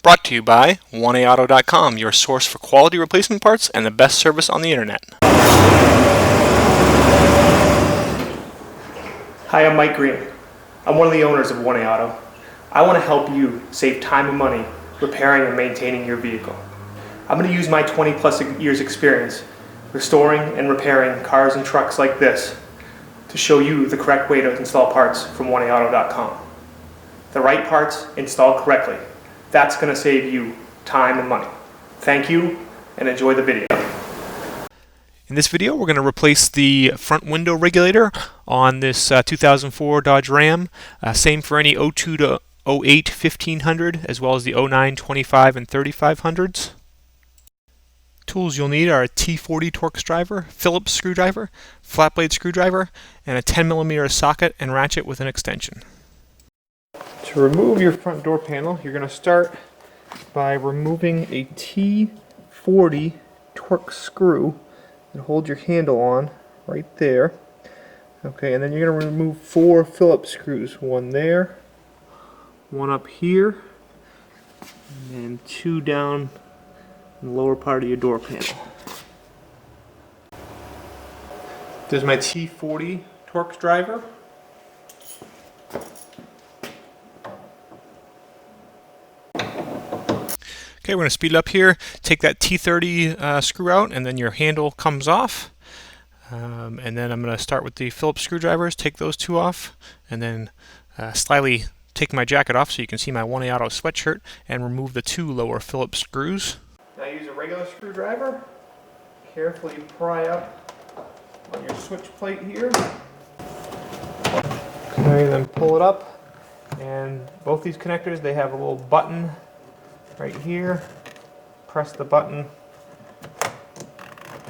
Brought to you by 1AAuto.com, your source for quality replacement parts and the best service on the internet. Hi, I'm Mike Green. I'm one of the owners of 1A Auto. I want to help you save time and money repairing and maintaining your vehicle. I'm going to use my 20 plus years experience restoring and repairing cars and trucks like this to show you the correct way to install parts from 1AAuto.com. The right parts installed correctly. That's going to save you time and money. Thank you and enjoy the video. In this video, we're going to replace the front window regulator on this 2004 Dodge Ram. Same for any 02 to 08 1500 as well as the 09 25 and 3500s. Tools you'll need are a T40 Torx driver, Phillips screwdriver, flat blade screwdriver, and a 10mm socket and ratchet with an extension. To remove your front door panel, you're going to start by removing a T40 Torx screw and hold your handle on right there. Okay, and then you're going to remove 4 Phillips screws. One there, one up here, and 2 down in the lower part of your door panel. There's my T40 Torx driver. Okay, we're going to speed it up here. Take that T30 screw out, and then your handle comes off. And then I'm going to start with the Phillips screwdrivers, take those 2 off, and then slightly take my jacket off so you can see my 1A Auto sweatshirt, and remove the 2 lower Phillips screws. Now use a regular screwdriver. Carefully pry up on your switch plate here. Okay, then pull it up. And both these connectors, they have a little button right here. Press the button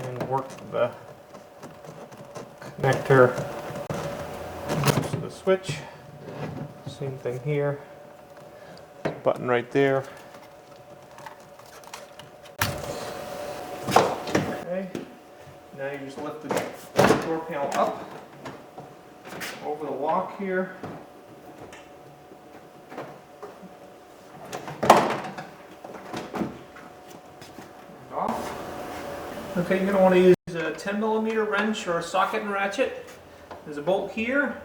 and work the connector to the switch. Same thing here. Button right there. Okay. Now you just lift the door panel up over the lock here. Okay, you're going to want to use a 10mm wrench or a socket and ratchet. There's a bolt here.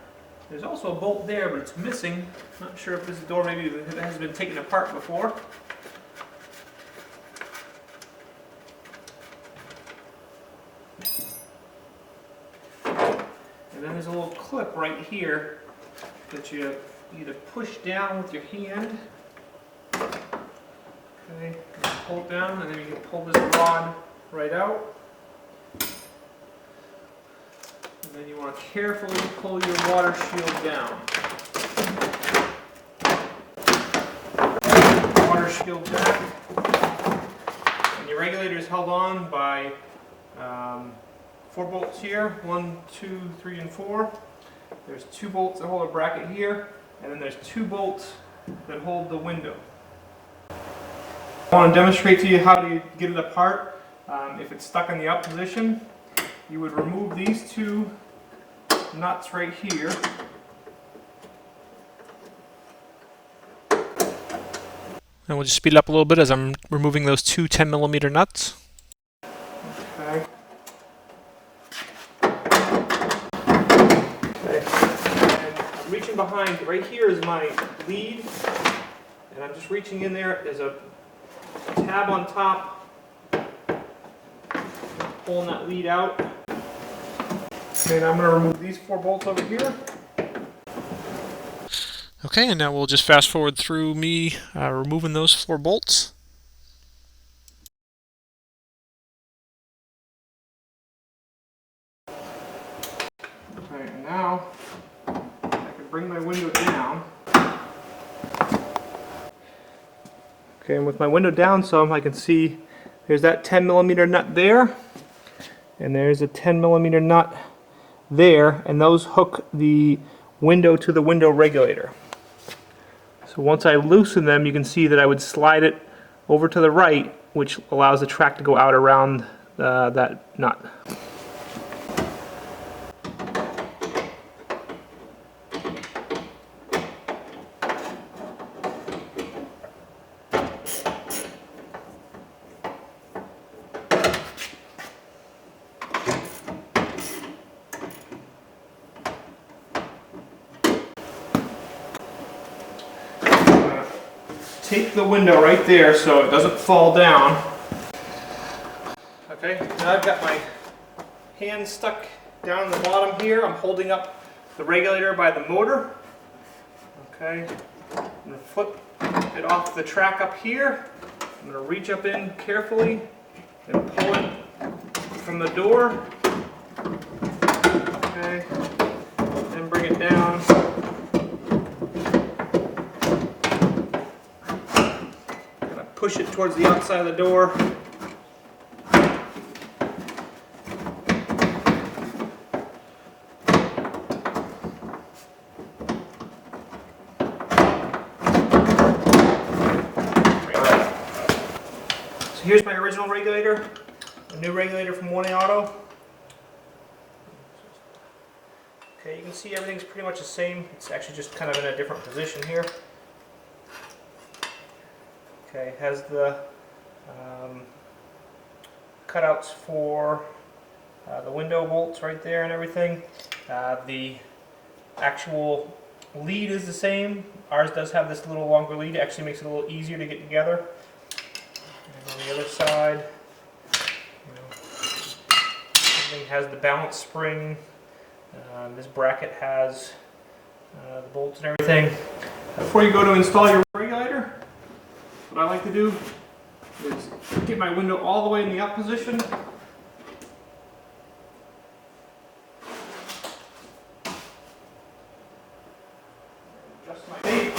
There's also a bolt there, but it's missing. Not sure if this door maybe has been taken apart before. And then there's a little clip right here that you either push down with your hand. Okay, pull it down, and then you can pull this rod right out. And then you want to carefully pull your water shield down. Water shield back. And your regulator is held on by 4 bolts here. 1, 2, 3, and 4. There's 2 bolts that hold a bracket here, and then there's 2 bolts that hold the window. I want to demonstrate to you how to get it apart. If it's stuck in the up position, you would remove these 2 nuts right here. And we'll just speed it up a little bit as I'm removing those 2 10mm nuts. Okay. Okay. And I'm reaching behind. Right here is my lead, and I'm just reaching in there. There's a tab on top, pulling that lead out. Okay, now I'm going to remove these 4 bolts over here. Okay, and now we'll just fast forward through me removing those 4 bolts. Okay, and now I can bring my window down. Okay, and with my window down some, I can see there's that 10mm nut there, and there's a 10mm nut there, and those hook the window to the window regulator. So once I loosen them, you can see that I would slide it over to the right, which allows the track to go out around that nut. take the window right there so it doesn't fall down. Okay, now I've got my hand stuck down the bottom here. I'm holding up the regulator by the motor. Okay, I'm going to flip it off the track up here. I'm going to reach up in carefully and pull it from the door. Okay, then bring it down. I'm going to push it towards the outside of the door. So here's my original regulator, a new regulator from 1A Auto. Okay, you can see everything's pretty much the same. It's actually just kind of in a different position here. Okay, it has the cutouts for the window bolts right there and everything. The actual lead is the same. Ours does have this little longer lead. It actually makes it a little easier to get together. And on the other side, everything has the balance spring. This bracket has the bolts and everything. Before you go to install your regulator, what I like to do is get my window all the way in the up position. Adjust my tape.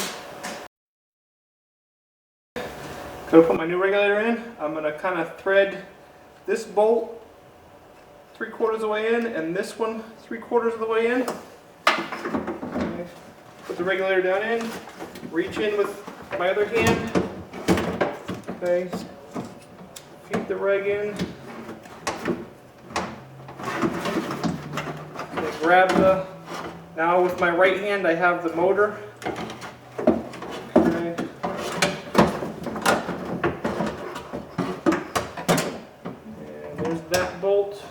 Go to put my new regulator in. I'm going to kind of thread this bolt 3/4 of the way in and this one 3/4 of the way in. Okay. Put the regulator down in, reach in with my other hand. Okay. Feed the reg in. Okay, grab the, now with my right hand I have the motor. Okay. And there's that bolt.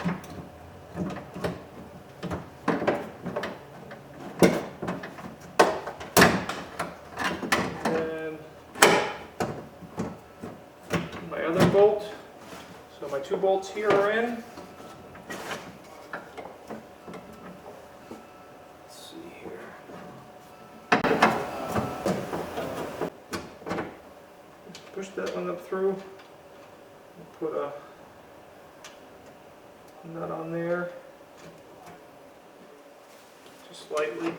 Bolt. So my 2 bolts here are in. Let's see here. Push that one up through. Put a nut on there. Just slightly.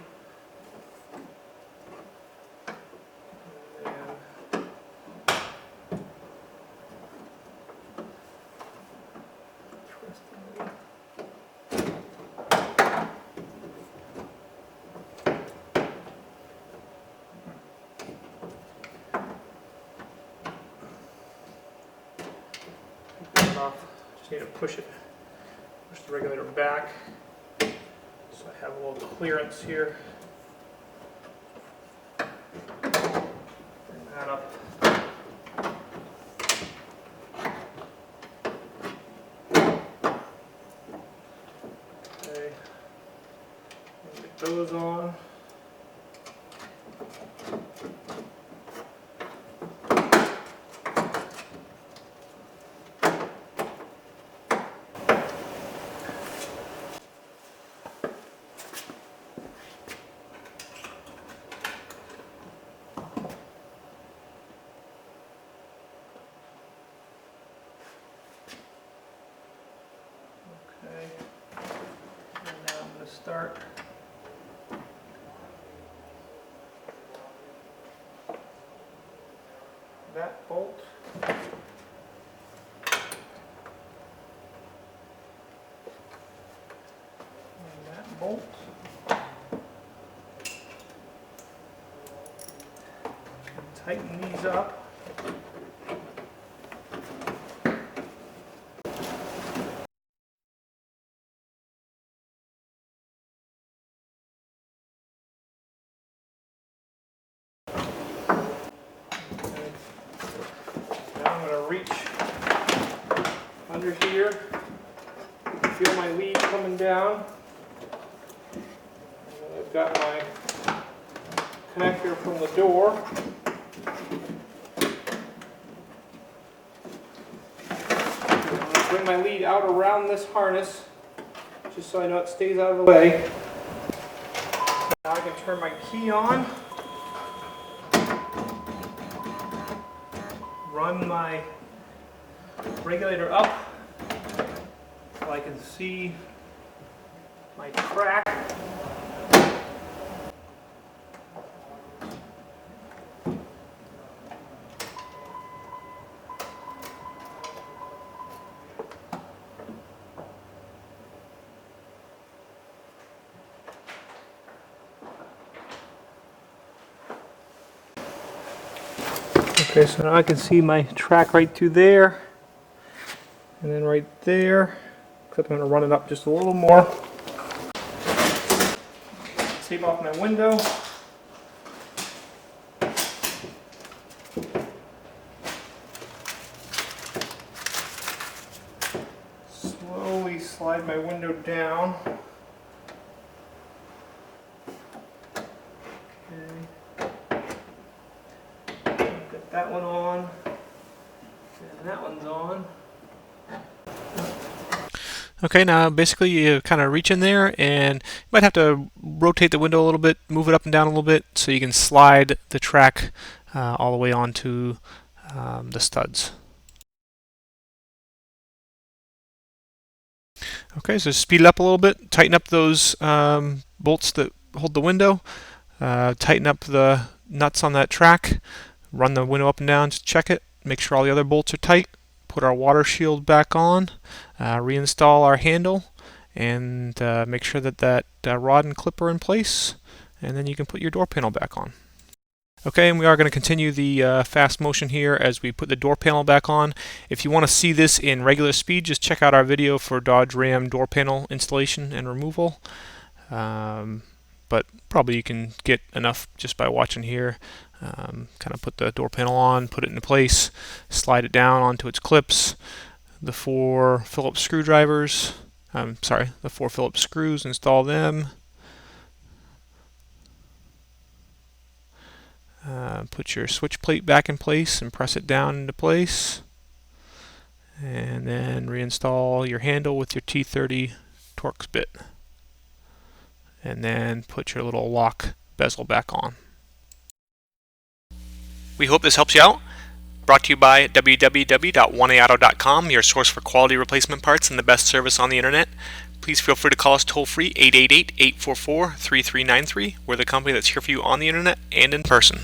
Just need to push the regulator back so I have a little clearance here. Bring that up. Okay, get those on. Start. That bolt. And that bolt. And tighten these up. Reach under here, feel my lead coming down, and then I've got my connector from the door. my lead out around this harness, just so I know it stays out of the way. Now I can turn my key on, run my regulator up so I can see my track. Okay, so now I can see my track right through there, and then right there, except I'm going to run it up just a little more. Tape off my window. Slowly slide my window down. Get that one on, and that one's on. Okay, now basically you kind of reach in there and you might have to rotate the window a little bit, move it up and down a little bit so you can slide the track all the way onto the studs. Okay, so speed it up a little bit, tighten up those bolts that hold the window, tighten up the nuts on that track, run the window up and down to check it, make sure all the other bolts are tight, put our water shield back on, reinstall our handle, and make sure that rod and clip are in place, and then you can put your door panel back on. Okay, and we are going to continue the fast motion here as we put the door panel back on. If you want to see this in regular speed, just check out our video for Dodge Ram door panel installation and removal. But probably you can get enough just by watching here. Kind of put the door panel on, put it into place, slide it down onto its clips. The 4 Phillips screwdrivers, the 4 Phillips screws, install them. Put your switch plate back in place and press it down into place. And then reinstall your handle with your T40 Torx bit. And then put your little lock bezel back on. We hope this helps you out. Brought to you by www.oneauto.com, your source for quality replacement parts and the best service on the internet. Please feel free to call us toll-free 888-844-3393. We're the company that's here for you on the internet and in person.